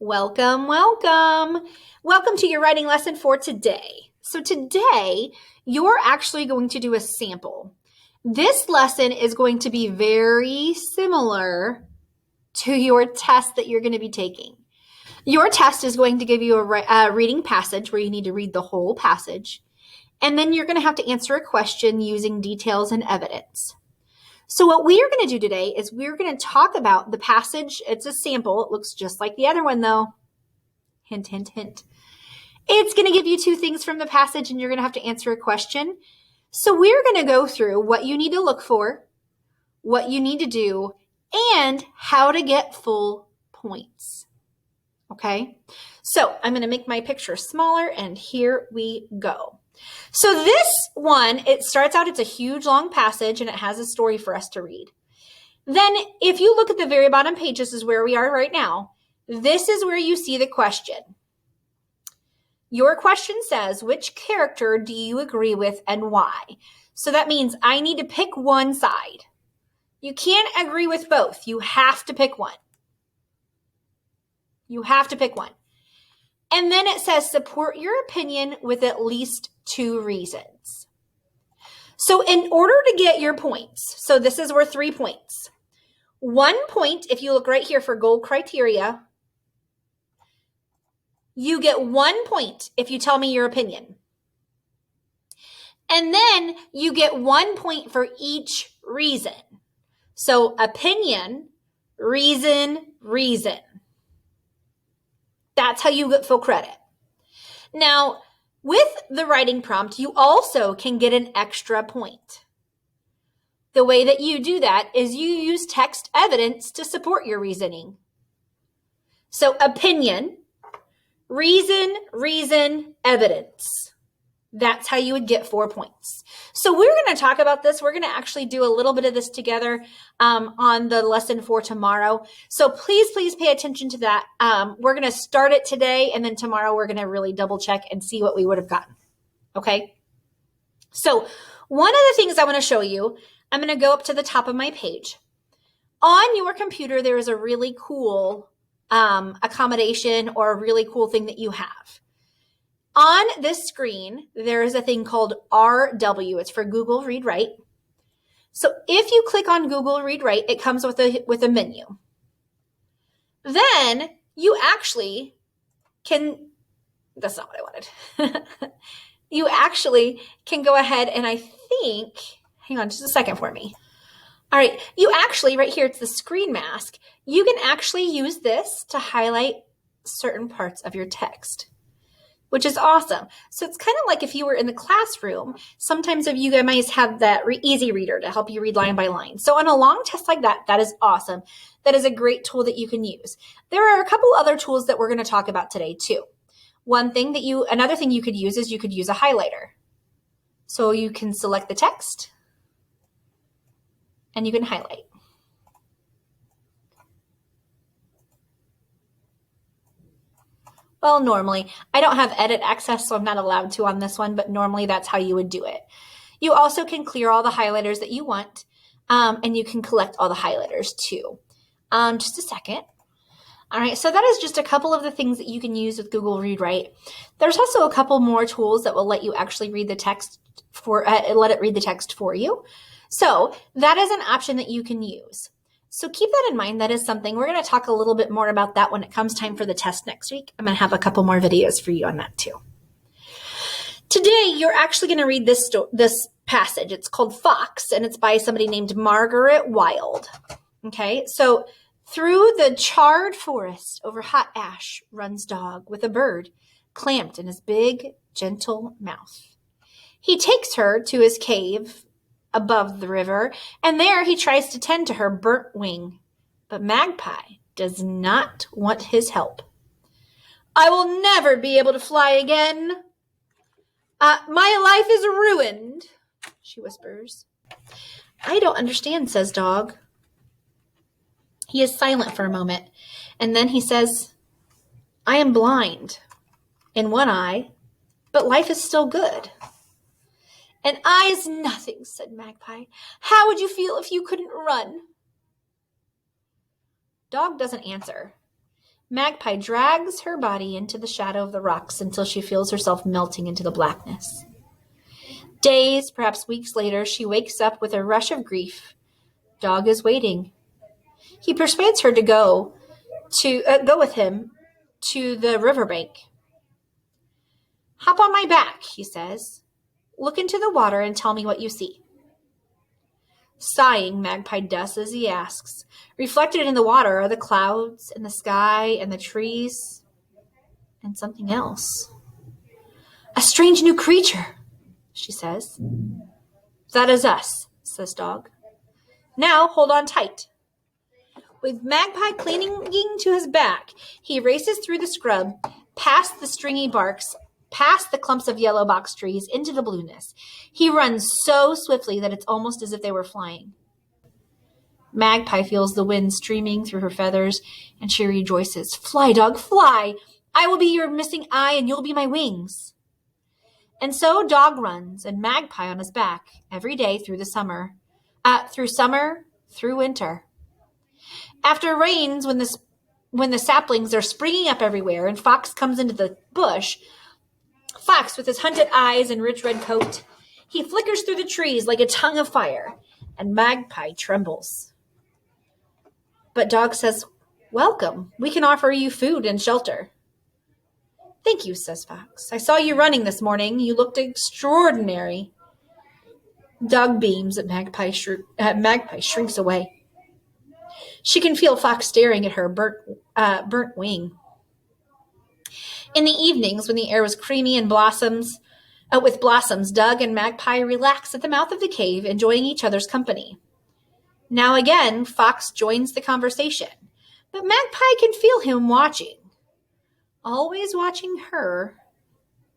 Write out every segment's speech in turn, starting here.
Welcome, welcome. Welcome to your writing lesson for today. So today, you're actually going to do a sample. This lesson is going to be very similar to your test that you're going to be taking. Your test is going to give you a reading passage where you need to read the whole passage, and then you're going to have to answer a question using details and evidence. So what we are going to do today is we're going to talk about the passage. It's a sample. It looks just like the other one, though. Hint, hint, hint. It's going to give you two things from the passage, and you're going to have to answer a question. So we're going to go through what you need to look for, what you need to do, and how to get full points. Okay? So I'm going to make my picture smaller, and here we go. So this one, it starts out, it's a huge long passage, and it has a story for us to read. Then if you look at the very bottom page, this is where we are right now. This is where you see the question. Your question says, which character do you agree with and why? So that means I need to pick one side. You can't agree with both. You have to pick one. You have to pick one. And then it says, support your opinion with at least 2 reasons. So in order to get your points, so this is worth 3 points. 1 point, if you look right here for gold criteria, you get 1 point if you tell me your opinion. And then you get 1 point for each reason. So opinion, reason, reason. That's how you get full credit. Now, with the writing prompt, you also can get an extra point. The way that you do that is you use text evidence to support your reasoning. So opinion, reason, reason, evidence. That's how you would get 4 points. So we're going to talk about this. We're going to actually do a little bit of this together on the lesson for tomorrow. So please pay attention to that. We're going to start it today, and then tomorrow we're going to really double check and see what we would have gotten. Okay? So one of the things I want to show you, I'm going to go up to the top of my page. On your computer, there is a really cool accommodation or a really cool thing that you have. On this screen, there is a thing called RW. It's for Google Read Write. So if you click on Google Read Write, it comes with a menu. Then you actually can, that's not what I wanted. You actually can go ahead and I think, hang on just a second for me. All right, you actually, right here, it's the screen mask. You can actually use this to highlight certain parts of your text, which is awesome. So it's kind of like if you were in the classroom, sometimes if you guys have that easy reader to help you read line by line. So on a long test like that, that is awesome. That is a great tool that you can use. There are a couple other tools that we're going to talk about today too. Another thing you could use is you could use a highlighter. So you can select the text and you can highlight. Well, normally, I don't have edit access, so I'm not allowed to on this one, but normally that's how you would do it. You also can clear all the highlighters that you want, and you can collect all the highlighters too. Just a second. All right, so that is just a couple of the things that you can use with Google Read Write. There's also a couple more tools that will let you actually read the text let it read the text for you. So that is an option that you can use. So keep that in mind. That is something we're going to talk a little bit more about that when it comes time for the test next week. I'm going to have a couple more videos for you on that too. Today, you're actually going to read this passage. It's called Fox, and it's by somebody named Margaret Wilde. Okay, so through the charred forest over hot ash runs dog with a bird clamped in his big, gentle mouth. He takes her to his cave above the river, and there he tries to tend to her burnt wing. But Magpie does not want his help. I will never be able to fly again. My life is ruined, she whispers. I don't understand, says Dog. He is silent for a moment, and then he says, I am blind in one eye, but life is still good. An eye is nothing, said Magpie. How would you feel if you couldn't run? Dog doesn't answer. Magpie drags her body into the shadow of the rocks until she feels herself melting into the blackness. Days, perhaps weeks later, she wakes up with a rush of grief. Dog is waiting. He persuades her to go with him to the riverbank. Hop on my back, he says. Look into the water and tell me what you see. Sighing, Magpie does as he asks. Reflected in the water are the clouds and the sky and the trees and something else. A strange new creature, she says. That is us, says Dog. Now hold on tight. With Magpie clinging to his back, he races through the scrub, past the stringy barks, past the clumps of yellow box trees, into the blueness. He runs so swiftly that it's almost as if they were flying. Magpie feels the wind streaming through her feathers, and she rejoices. Fly, Dog, fly! I will be your missing eye, and you'll be my wings. And so Dog runs, and Magpie on his back, every day through summer, through winter. After it rains, when the saplings are springing up everywhere and Fox comes into the bush, Fox with his hunted eyes and rich red coat, he flickers through the trees like a tongue of fire, and Magpie trembles. But Dog says, welcome. We can offer you food and shelter. Thank you, says Fox. I saw you running this morning. You looked extraordinary. Dog beams at Magpie shrinks away. She can feel Fox staring at her burnt wing. In the evenings, when the air was creamy and with blossoms, Dog and Magpie relax at the mouth of the cave, enjoying each other's company. Now again, Fox joins the conversation, but Magpie can feel him watching, always watching her,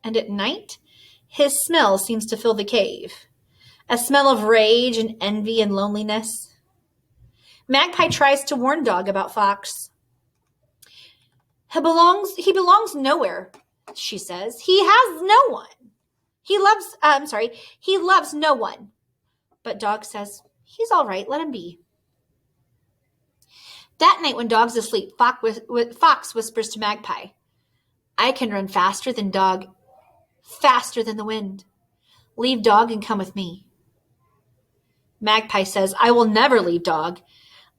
and at night, his smell seems to fill the cave, a smell of rage and envy and loneliness. Magpie tries to warn Dog about Fox. He belongs nowhere, she says. He has no one. He loves no one. But Dog says, he's all right, let him be. That night when Dog's asleep, Fox whispers to Magpie, I can run faster than Dog, faster than the wind. Leave Dog and come with me. Magpie says, I will never leave Dog.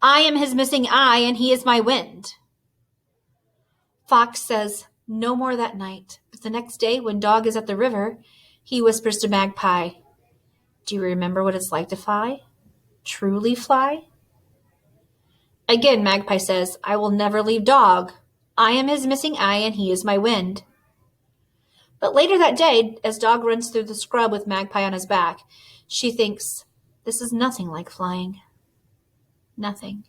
I am his missing eye, and he is my wind. Fox says, no more that night. But the next day, when Dog is at the river, he whispers to Magpie, do you remember what it's like to fly? Truly fly? Again, Magpie says, I will never leave Dog. I am his missing eye, and he is my wind. But later that day, as Dog runs through the scrub with Magpie on his back, she thinks, this is nothing like flying. Nothing.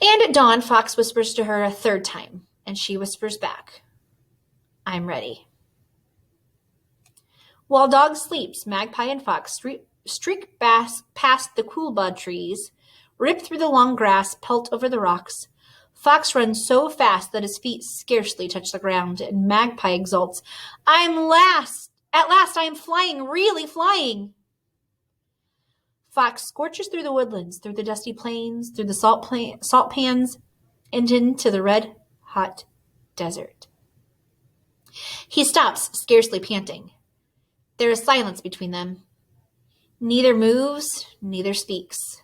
And at dawn, Fox whispers to her a third time, and she whispers back, I'm ready. While Dog sleeps, Magpie and Fox streak past the coolbud trees, rip through the long grass, pelt over the rocks. Fox runs so fast that his feet scarcely touch the ground, and Magpie exults, At last I am flying, really flying. Fox scorches through the woodlands, through the dusty plains, through the salt pans, and into the red-hot desert. He stops, scarcely panting. There is silence between them. Neither moves, neither speaks.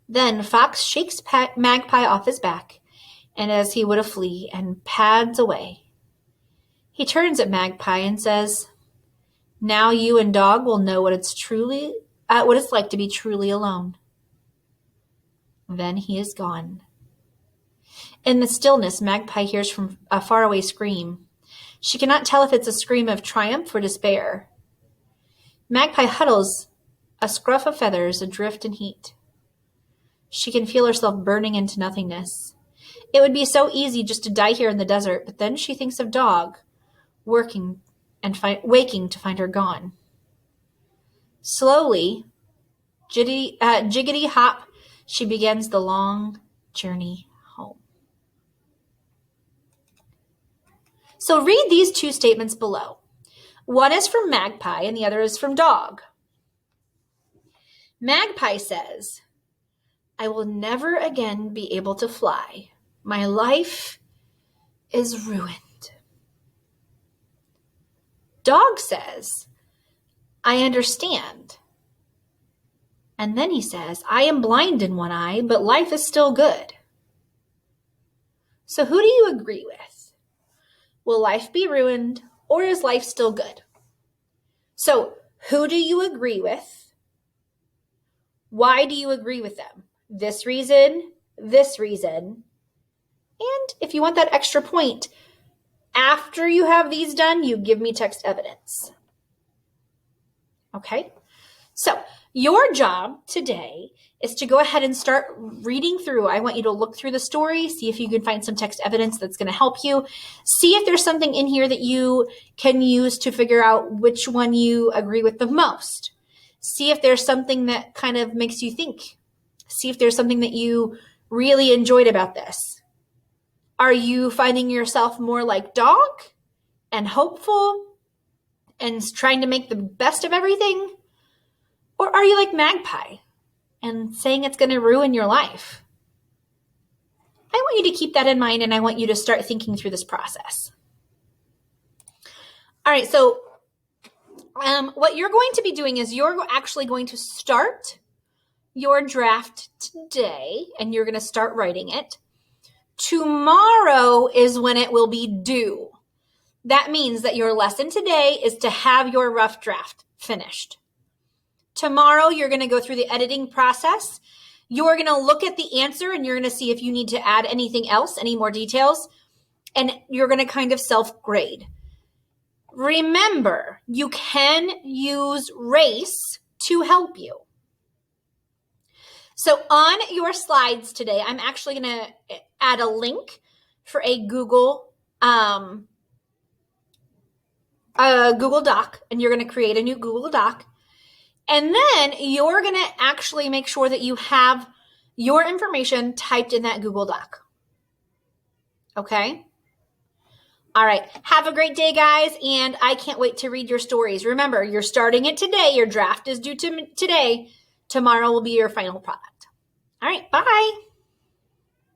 Then Fox shakes Magpie off his back, and as he would a flea, and pads away. He turns at Magpie and says, now you and Dog will know what it's like to be truly alone. Then he is gone. In the stillness, Magpie hears from a faraway scream. She cannot tell if it's a scream of triumph or despair. Magpie huddles, a scruff of feathers adrift in heat. She can feel herself burning into nothingness. It would be so easy just to die here in the desert, but then she thinks of Dog, waking to find her gone. Slowly, jiggity hop, she begins the long journey home. So read these two statements below. One is from Magpie and the other is from Dog. Magpie says, I will never again be able to fly. My life is ruined. Dog says, I understand. And then he says, I am blind in one eye, but life is still good. So who do you agree with? Will life be ruined, or is life still good? So who do you agree with? Why do you agree with them? This reason. And if you want that extra point, after you have these done, you give me text evidence. Okay? So your job today is to go ahead and start reading through. I want you to look through the story, see if you can find some text evidence that's going to help you. See if there's something in here that you can use to figure out which one you agree with the most. See if there's something that kind of makes you think. See if there's something that you really enjoyed about this. Are you finding yourself more like Dog and hopeful and trying to make the best of everything? Or are you like Magpie and saying it's going to ruin your life? I want you to keep that in mind, and I want you to start thinking through this process. All right, so what you're going to be doing is you're actually going to start your draft today, and you're going to start writing it. Tomorrow is when it will be due. That means that your lesson today is to have your rough draft finished. Tomorrow, you're going to go through the editing process. You're going to look at the answer, and you're going to see if you need to add anything else, any more details, and you're going to kind of self-grade. Remember, you can use RACE to help you. So on your slides today, I'm actually going to add a link for a Google Doc, and you're going to create a new Google Doc. And then you're going to actually make sure that you have your information typed in that Google Doc. Okay? All right. Have a great day, guys, and I can't wait to read your stories. Remember, you're starting it today. Your draft is due today. Tomorrow will be your final product. All right. Bye.